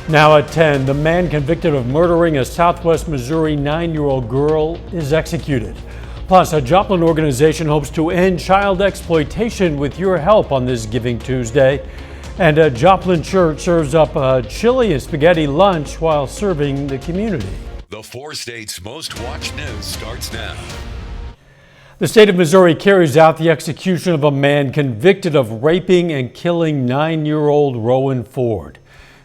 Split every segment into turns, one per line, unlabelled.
Now at 10, the man convicted of murdering a Southwest Missouri 9-year-old girl is executed. Plus, a Joplin organization hopes to end child exploitation with your help on this Giving Tuesday. And a Joplin church serves up a chili and spaghetti lunch while serving the community.
The 4 states' most watched news starts now.
The state of Missouri carries out the execution of a man convicted of raping and killing 9-year-old Rowan Ford.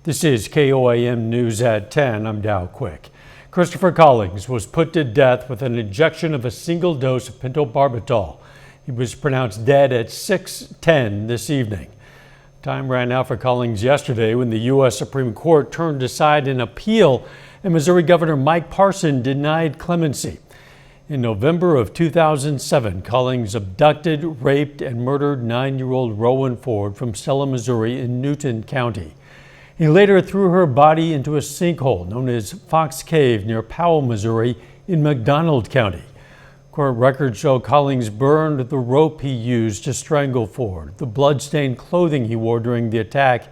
This is KOAM News at 10. I'm Dow Quick. Christopher Collings was put to death with an injection of a single dose of pentobarbital. He was pronounced dead at 6:10 this evening. Time ran out for Collings yesterday when the U.S. Supreme Court turned aside an appeal and Missouri Governor Mike Parson denied clemency. In November of 2007, Collings abducted, raped, and murdered 9-year-old Rowan Ford from Stella, Missouri in Newton County. He later threw her body into a sinkhole known as Fox Cave near Powell, Missouri in McDonald County. Court records show Collings burned the rope he used to strangle Ford, the blood-stained clothing he wore during the attack,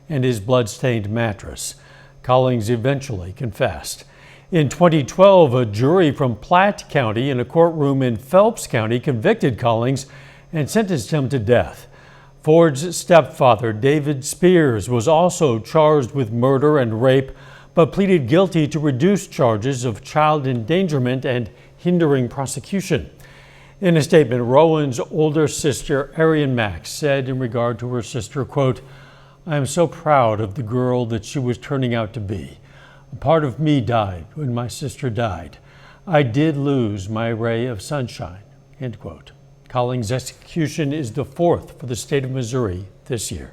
and his blood-stained mattress. Collings eventually confessed. In 2012, a jury from Platte County in a courtroom in Phelps County convicted Collings and sentenced him to death. Ford's stepfather, David Spears, was also charged with murder and rape, but pleaded guilty to reduced charges of child endangerment and hindering prosecution. In a statement, Rowan's older sister, Arian Max, said in regard to her sister, quote, "I am so proud of the girl that she was turning out to be. A part of me died when my sister died. I did lose my ray of sunshine," end quote. Collings' execution is the 4th for the state of Missouri this year.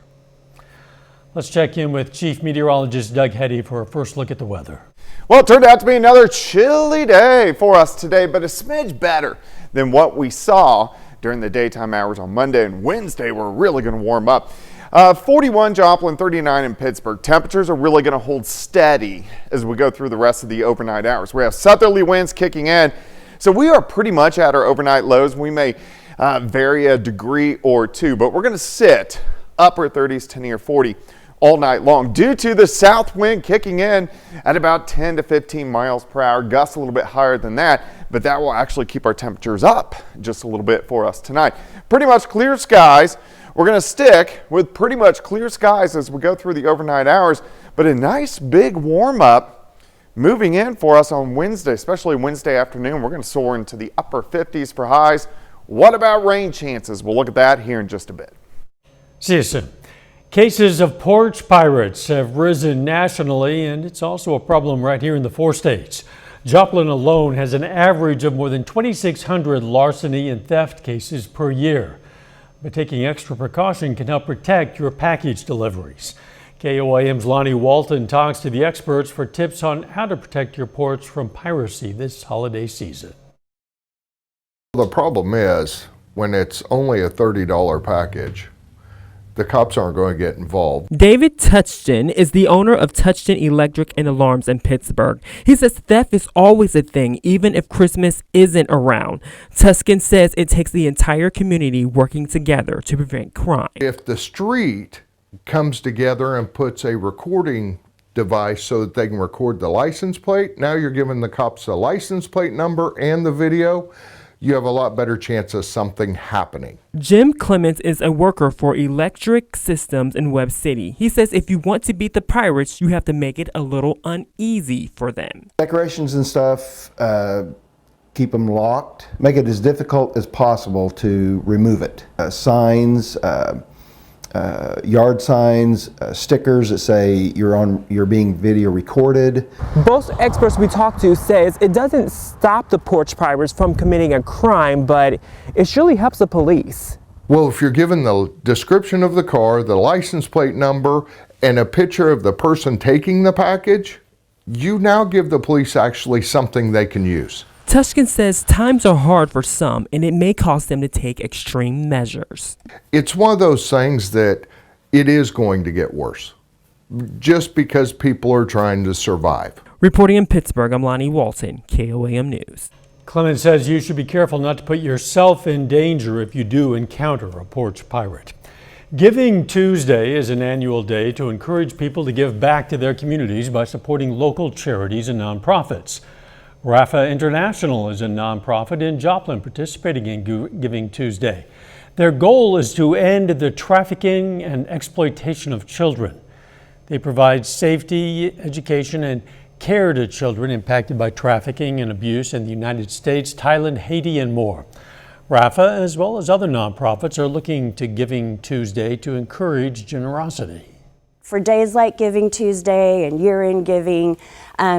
Let's check in with Chief Meteorologist Doug Heddy for a first look at the weather.
Well, it turned out to be another chilly day for us today, but a smidge better than what we saw during the daytime hours on Monday and Wednesday. We're really going to warm up. 41 Joplin, 39 in Pittsburgh. Temperatures are really going to hold steady as we go through the rest of the overnight hours. We have southerly winds kicking in, so we are pretty much at our overnight lows. We may vary a degree or two, but we're going to sit upper 30s to near 40 all night long due to the south wind kicking in at about 10 to 15 miles per hour. Gusts a little bit higher than that, but that will actually keep our temperatures up just a little bit for us tonight. Pretty much clear skies. We're going to stick with pretty much clear skies as we go through the overnight hours, but a nice big warm up moving in for us on Wednesday, especially Wednesday afternoon. We're going to soar into the upper 50s for highs. What about rain chances? We'll look at that here in just a bit.
See you soon. Cases of porch pirates have risen nationally, and it's also a problem right here in the 4 states. Joplin alone has an average of more than 2,600 larceny and theft cases per year. But taking extra precaution can help protect your package deliveries. KOAM's Lonnie Walton talks to the experts for tips on how to protect your porch from piracy this holiday season.
The problem is when it's only a $30 package, the cops aren't going to get involved.
David Touchton is the owner of Touchton Electric and Alarms in Pittsburgh. He says theft is always a thing, even if Christmas isn't around. Touchton says it takes the entire community working together to prevent crime.
If the street comes together and puts a recording device so that they can record the license plate, now you're giving the cops the license plate number and the video. You have a lot better chance of something happening.
Jim Clements is a worker for Electric Systems in Webb City. He says if you want to beat the pirates, you have to make it a little uneasy for them.
Decorations and stuff, keep them locked. Make it as difficult as possible to remove it. Signs, yard signs, stickers that say you're being video recorded.
Both experts we talked to says it doesn't stop the porch pirates from committing a crime, but it surely helps the police.
Well, if you're given the description of the car, the license plate number, and a picture of the person taking the package, you now give the police actually something they can use.
Touchton says times are hard for some, and it may cause them to take extreme measures.
It's one of those things that it is going to get worse, just because people are trying to survive.
Reporting in Pittsburgh, I'm Lonnie Walton, KOAM News.
Clemens says you should be careful not to put yourself in danger if you do encounter a porch pirate. Giving Tuesday is an annual day to encourage people to give back to their communities by supporting local charities and nonprofits. Rafa International is a nonprofit in Joplin participating in Giving Tuesday. Their goal is to end the trafficking and exploitation of children. They provide safety, education, and care to children impacted by trafficking and abuse in the United States, Thailand, Haiti, and more. Rafa, as well as other nonprofits, are looking to Giving Tuesday to encourage generosity.
For days like Giving Tuesday and year-end giving,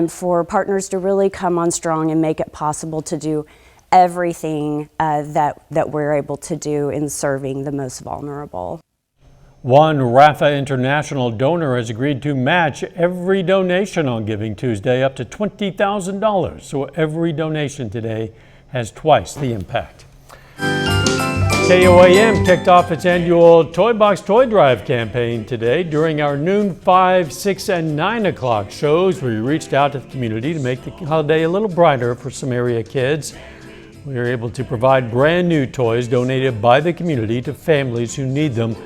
for partners to really come on strong and make it possible to do everything that we're able to do in serving the most vulnerable.
One Rafa International donor has agreed to match every donation on Giving Tuesday up to $20,000. So every donation today has twice the impact. KOAM kicked off its annual Toy Box Toy Drive campaign today. During our noon, 5, 6, and 9 o'clock shows, we reached out to the community to make the holiday a little brighter for some area kids. We were able to provide brand new toys donated by the community to families who need them.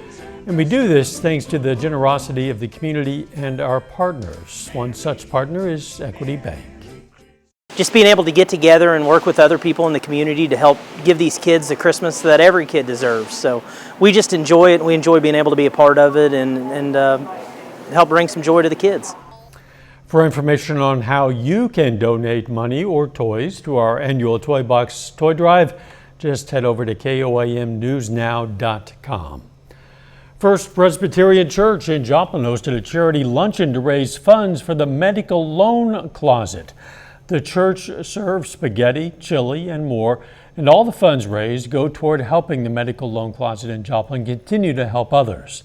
And we do this thanks to the generosity of the community and our partners. One such partner is Equity Bank.
Just being able to get together and work with other people in the community to help give these kids the Christmas that every kid deserves. So we just enjoy it. We enjoy being able to be a part of it and help bring some joy to the kids.
For information on how you can donate money or toys to our annual Toy Box Toy Drive, just head over to KOAMnewsnow.com. First Presbyterian Church in Joplin hosted a charity luncheon to raise funds for the medical loan closet. The church serves spaghetti, chili, and more, and all the funds raised go toward helping the medical loan closet in Joplin continue to help others.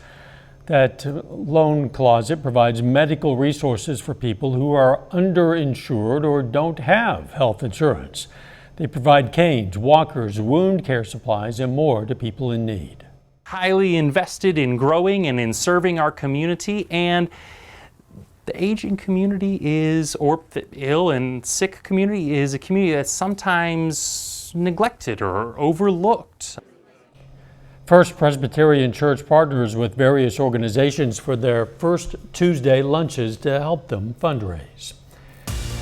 That loan closet provides medical resources for people who are underinsured or don't have health insurance. They provide canes, walkers, wound care supplies, and more to people in need.
Highly invested in growing and in serving our community, and the aging community is, or the ill and sick community is a community that's sometimes neglected or overlooked.
First Presbyterian Church partners with various organizations for their First Tuesday lunches to help them fundraise.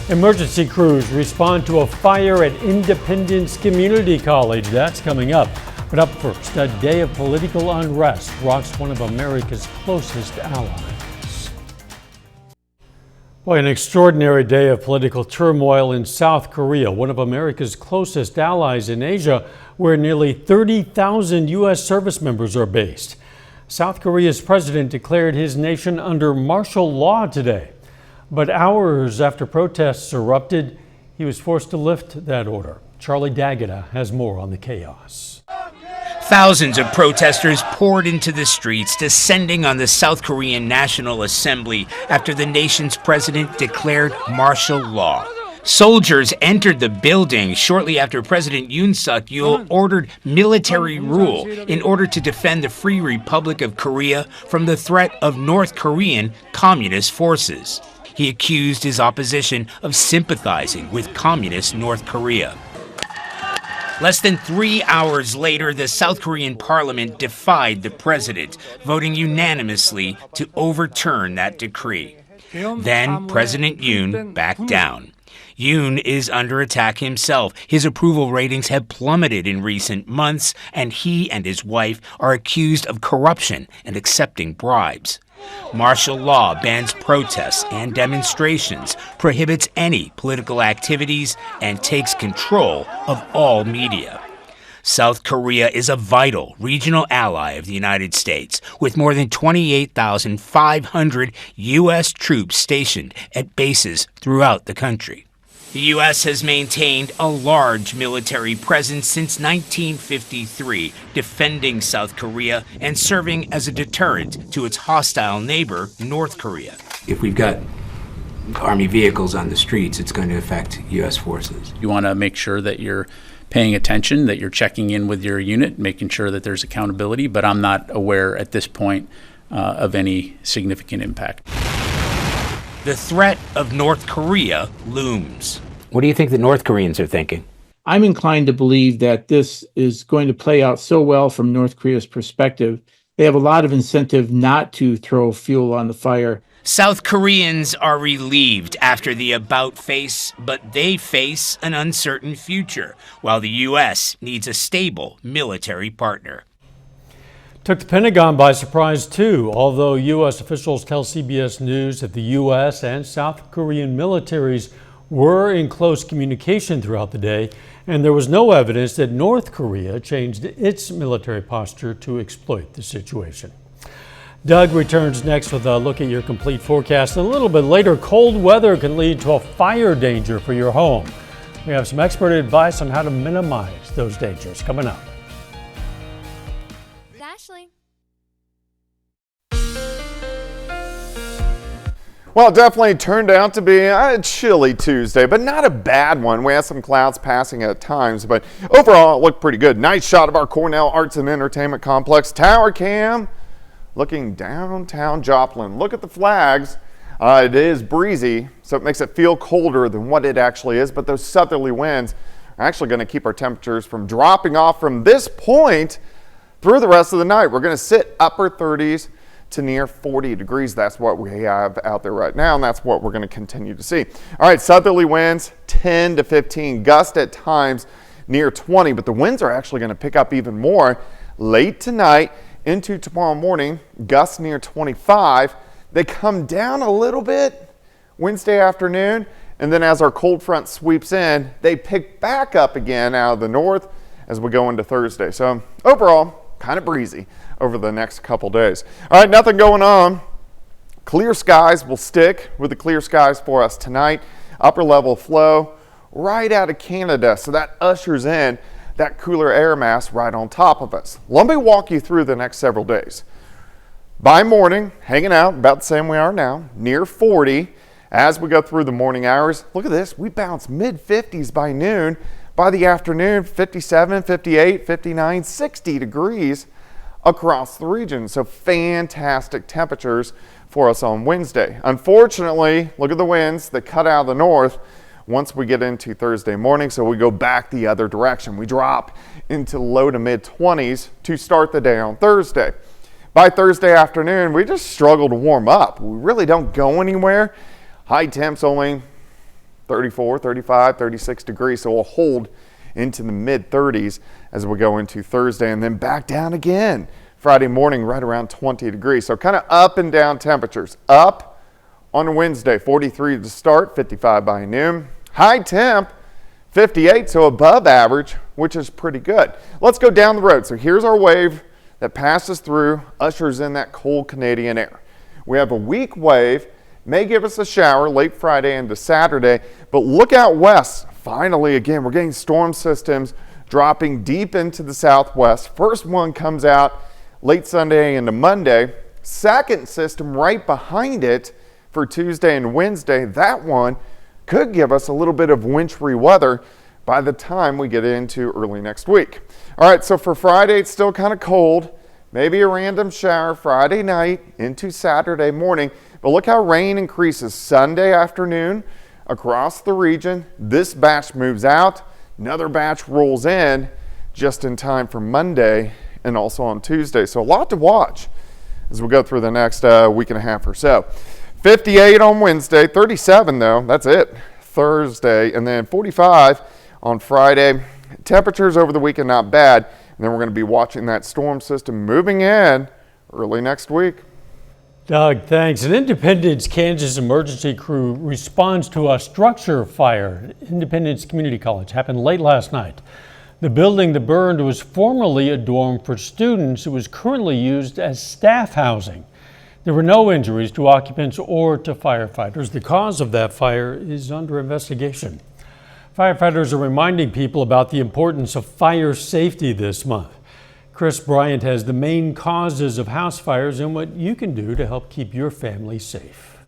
Emergency crews respond to a fire at Independence Community College. That's coming up. But up first, a day of political unrest rocks one of America's closest allies. Boy, an extraordinary day of political turmoil in South Korea, one of America's closest allies in Asia, where nearly 30,000 U.S. service members are based. South Korea's president declared his nation under martial law today. But hours after protests erupted, he was forced to lift that order. Charlie D'Agata has more on the chaos.
Thousands of protesters poured into the streets, descending on the South Korean National Assembly after the nation's president declared martial law. Soldiers entered the building shortly after President Yoon Suk-yeol ordered military rule in order to defend the Free Republic of Korea from the threat of North Korean communist forces. He accused his opposition of sympathizing with communist North Korea. Less than 3 hours later, the South Korean parliament defied the president, voting unanimously to overturn that decree. Then President Yoon backed down. Yoon is under attack himself. His approval ratings have plummeted in recent months, and he and his wife are accused of corruption and accepting bribes. Martial law bans protests and demonstrations, prohibits any political activities, and takes control of all media. South Korea is a vital regional ally of the United States, with more than 28,500 U.S. troops stationed at bases throughout the country. The U.S. has maintained a large military presence since 1953, defending South Korea and serving as a deterrent to its hostile neighbor, North Korea.
If we've got Army vehicles on the streets, it's going to affect U.S. forces.
You want to make sure that you're paying attention, that you're checking in with your unit, making sure that there's accountability, but I'm not aware at this point of any significant impact.
The threat of North Korea looms.
What do you think the North Koreans are thinking?
I'm inclined to believe that this is going to play out so well from North Korea's perspective they have a lot of incentive not to throw fuel on the fire.
South Koreans are relieved after the about face, but they face an uncertain future, while the U.S. needs a stable military partner.
Took the Pentagon by surprise, too, although U.S. officials tell CBS News that the U.S. and South Korean militaries were in close communication throughout the day, and there was no evidence that North Korea changed its military posture to exploit the situation. Doug returns next with a look at your complete forecast. A little bit later, cold weather can lead to a fire danger for your home. We have some expert advice on how to minimize those dangers coming up.
Ashley.
Well, it definitely turned out to be a chilly Tuesday, but not a bad one. We had some clouds passing at times, but overall it looked pretty good. Nice shot of our Cornell Arts and Entertainment Complex tower cam looking downtown Joplin. Look at the flags. It is breezy, so it makes it feel colder than what it actually is, but those southerly winds are actually going to keep our temperatures from dropping off from this point through the rest of the night. We're going to sit upper 30s to near 40 degrees. That's what we have out there right now, and that's what we're going to continue to see. All right, southerly winds 10 to 15, gust at times near 20, but the winds are actually going to pick up even more late tonight into tomorrow morning, gusts near 25. They come down a little bit Wednesday afternoon, and then as our cold front sweeps in, they pick back up again out of the north as we go into Thursday. So overall, kind of breezy over the next couple days. All right, nothing going on. Clear skies will stick with the clear skies for us tonight. Upper level flow right out of Canada, so that ushers in that cooler air mass right on top of us. Let me walk you through the next several days. By morning, hanging out about the same we are now, near 40. As we go through the morning hours, look at this, we bounce mid-50s by noon. By the afternoon, 57, 58, 59, 60 degrees across the region. So fantastic temperatures for us on Wednesday. Unfortunately, look at the winds that cut out of the north once we get into Thursday morning, so we go back the other direction. We drop into low to mid 20s to start the day on Thursday. By Thursday afternoon, we just struggle to warm up. We really don't go anywhere. High temps only 34, 35, 36 degrees, so we'll hold into the mid 30s as we go into Thursday, and then back down again Friday morning right around 20 degrees. So kind of up and down temperatures. Up on Wednesday, 43 to start, 55 by noon. High temp, 58, so above average, which is pretty good. Let's go down the road. So here's our wave that passes through, ushers in that cold Canadian air. We have a weak wave, may give us a shower late Friday into Saturday, but look out west. Finally, again, we're getting storm systems dropping deep into the southwest. First one comes out late Sunday into Monday. Second system right behind it for Tuesday and Wednesday. That one could give us a little bit of wintry weather by the time we get into early next week. All right, so for Friday, it's still kind of cold. Maybe a random shower Friday night into Saturday morning. But look how rain increases Sunday afternoon across the region. This batch moves out. Another batch rolls in just in time for Monday and also on Tuesday. So a lot to watch as we go through the next week and a half or so. 58 on Wednesday, 37 though, that's it, Thursday, and then 45 on Friday. Temperatures over the weekend not bad, and then we're going to be watching that storm system moving in early next week.
Doug, thanks. An Independence, Kansas emergency crew responds to a structure fire at Independence Community College. Happened late last night. The building that burned was formerly a dorm for students. It was currently used as staff housing. There were no injuries to occupants or to firefighters. The cause of that fire is under investigation. Firefighters are reminding people about the importance of fire safety this month. Chris Bryant has the main causes of house fires and what you can do to help keep your family safe.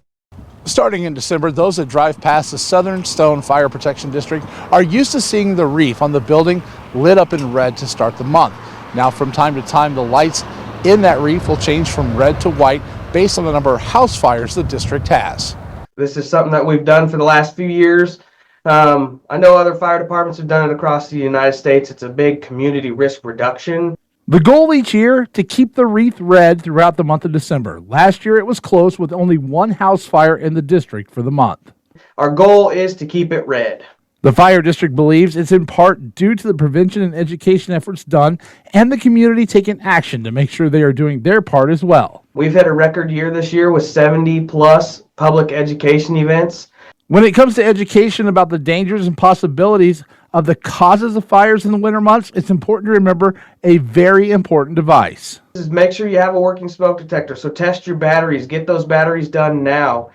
Starting in December, those that drive past the Southern Stone Fire Protection District are used to seeing the reef on the building lit up in red to start the month. Now, from time to time, the lights in that reef will change from red to white based on the number of house fires the district has.
This is something that we've done for the last few years. I know other fire departments have done it across the United States. It's a big community risk reduction.
The goal each year, to keep the wreath red throughout the month of December. Last year it was close with only one house fire in the district for the month.
Our goal is to keep it red.
The fire district believes it's in part due to the prevention and education efforts done and the community taking action to make sure they are doing their part as well.
We've had a record year this year with 70 plus public education events.
When it comes to education about the dangers and possibilities of the causes of fires in the winter months, it's important to remember a very important device.
Make sure you have a working smoke detector. So test your batteries. Get those batteries done now.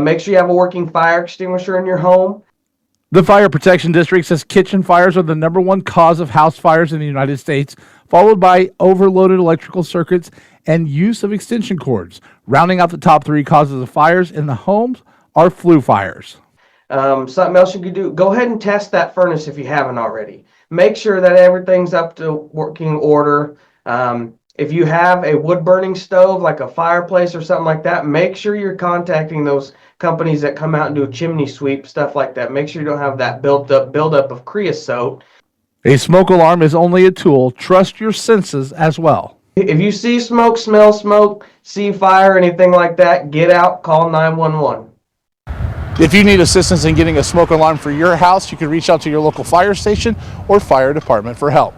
Make sure you have a working fire extinguisher in your home.
The Fire Protection District says kitchen fires are the #1 cause of house fires in the United States, followed by overloaded electrical circuits and use of extension cords. Rounding out the top 3 causes of fires in the homes are flue fires.
Something else you could do, go ahead and test that furnace if you haven't already. Make sure that everything's up to working order. If you have a wood burning stove like a fireplace or something like that, make sure you're contacting those companies that come out and do a chimney sweep, stuff like that. Make sure you don't have that buildup of creosote.
A smoke alarm is only a tool. Trust your senses as well.
If you see smoke, smell smoke, see fire, anything like that, get out, call 911.
If you need assistance in getting a smoke alarm for your house, you can reach out to your local fire station or fire department for help.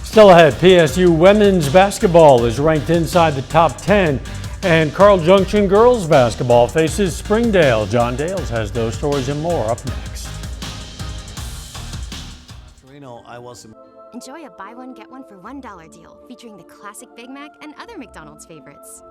Still ahead, PSU women's basketball is ranked inside the top 10, and Carl Junction girls basketball faces Springdale. John Dales has those stories and more up next.
Enjoy a buy one, get one for $1 deal featuring the classic Big Mac and other McDonald's favorites.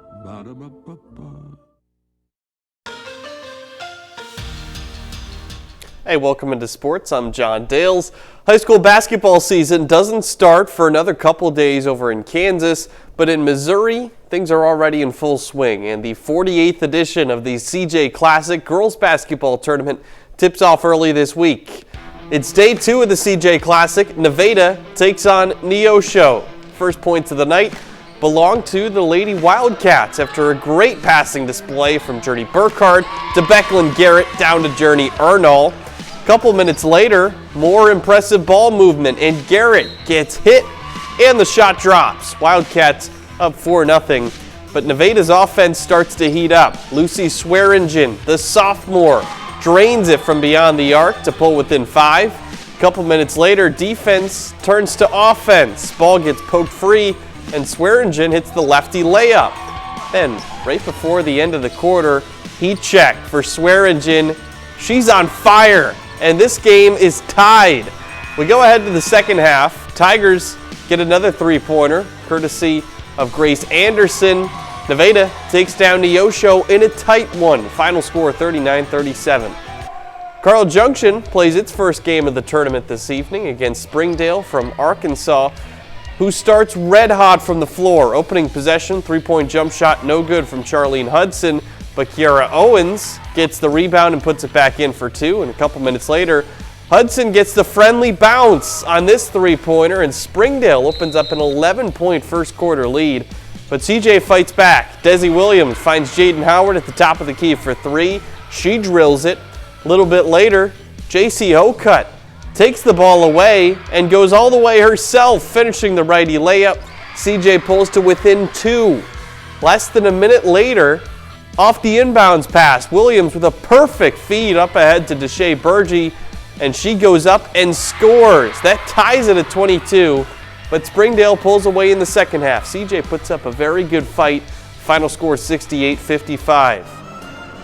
Hey, welcome into sports. I'm John Dales. High school basketball season doesn't start for another couple days over in Kansas, but in Missouri, things are already in full swing, and the 48th edition of the CJ Classic girls basketball tournament tips off early this week. It's day 2 of the CJ Classic. Nevada takes on Neosho. First points of the night belong to the Lady Wildcats after a great passing display from Journey Burkhardt to Becklin Garrett down to Journey Arnall. A couple minutes later, more impressive ball movement, and Garrett gets hit and the shot drops. Wildcats up 4-0, but Nevada's offense starts to heat up. Lucy Swearingen, the sophomore, drains it from beyond the arc to pull within 5. A couple minutes later, defense turns to offense. Ball gets poked free, and Swearingen hits the lefty layup. Then, right before the end of the quarter, heat check for Swearingen. She's on fire, and this game is tied. We go ahead to the second half. Tigers get another 3-pointer, courtesy of Grace Anderson. Nevada takes down Neosho in a tight one. Final score 39-37. Carl Junction plays its first game of the tournament this evening against Springdale from Arkansas, who starts red hot from the floor. Opening possession, 3-point jump shot, no good from Charlene Hudson, but Kiara Owens gets the rebound and puts it back in for 2. And a couple minutes later, Hudson gets the friendly bounce on this 3-pointer, and Springdale opens up an 11-point first quarter lead. But CJ fights back. Desi Williams finds Jaden Howard at the top of the key for 3. She drills it. A little bit later, JC Ocut takes the ball away and goes all the way herself, finishing the righty layup. CJ pulls to within 2. Less than a minute later, off the inbounds pass, Williams with a perfect feed up ahead to Deshae Burgee, and she goes up and scores. That ties it at 22, but Springdale pulls away in the second half. CJ puts up a very good fight. Final score 68-55.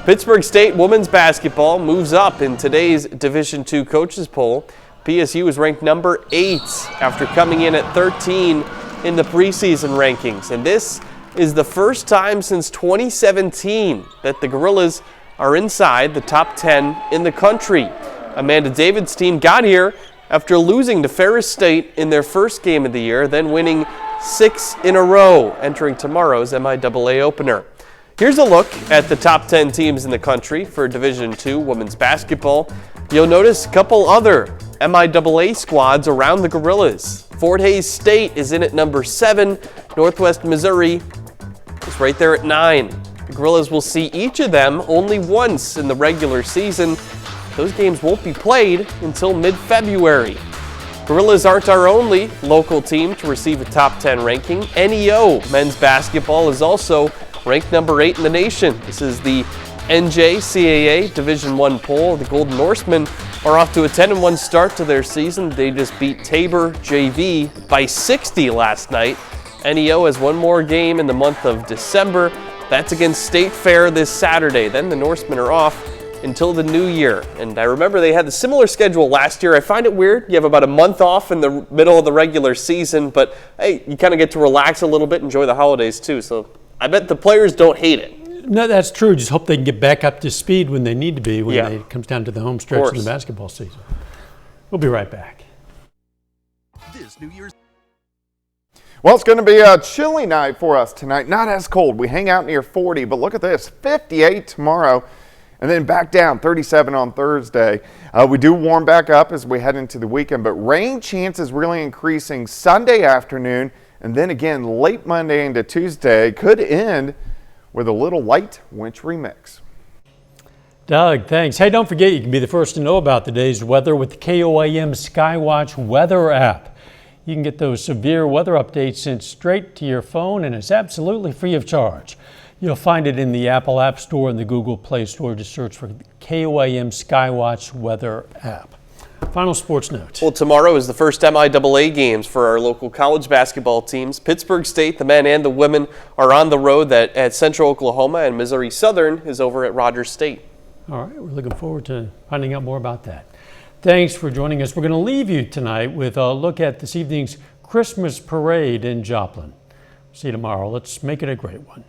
Pittsburgh State women's basketball moves up in today's Division II coaches poll. PSU is ranked number 8 after coming in at 13 in the preseason rankings. And this is the first time since 2017 that the Gorillas are inside the top 10 in the country. Amanda David's team got here after losing to Ferris State in their first game of the year, then winning 6 in a row, entering tomorrow's MIAA opener. Here's a look at the top 10 teams in the country for Division II women's basketball. You'll notice a couple other MIAA squads around the Gorillas. Fort Hays State is in at number 7. Northwest Missouri is right there at 9. The Gorillas will see each of them only once in the regular season. Those games won't be played until mid-February. Gorillas aren't our only local team to receive a top 10 ranking. NEO men's basketball is also ranked number 8 in the nation. This is the NJCAA Division I poll. The Golden Norsemen are off to a 10-1 start to their season. They just beat Tabor JV by 60 last night. NEO has one more game in the month of December. That's against State Fair this Saturday. Then the Norsemen are off until the new year. And I remember they had a similar schedule last year. I find it weird. You have about a month off in the middle of the regular season, but hey, you kind of get to relax a little bit, enjoy the holidays too. So I bet the players don't hate it.
No, that's true. Just hope they can get back up to speed when they need to be when it comes down to the home stretch of the basketball season. We'll be right back.
This New Year's.
Well, it's going to be a chilly night for us tonight. Not as cold. We hang out near 40, but look at this, 58 tomorrow, and then back down 37 on Thursday. We do warm back up as we head into the weekend, but rain chances really increasing Sunday afternoon, and then again late Monday into Tuesday. Could end with a little light wintry mix.
Doug, thanks. Hey, don't forget you can be the first to know about the day's weather with the KOAM Skywatch weather app. You can get those severe weather updates sent straight to your phone, and it's absolutely free of charge. You'll find it in the Apple App Store and the Google Play Store. Just search for the KOAM Skywatch weather app. Final sports note.
Well, tomorrow is the first MIAA games for our local college basketball teams. Pittsburgh State, the men and the women, are on the road at Central Oklahoma, and Missouri Southern is over at Rogers State.
All right, we're looking forward to finding out more about that. Thanks for joining us. We're going to leave you tonight with a look at this evening's Christmas parade in Joplin. See you tomorrow. Let's make it a great one.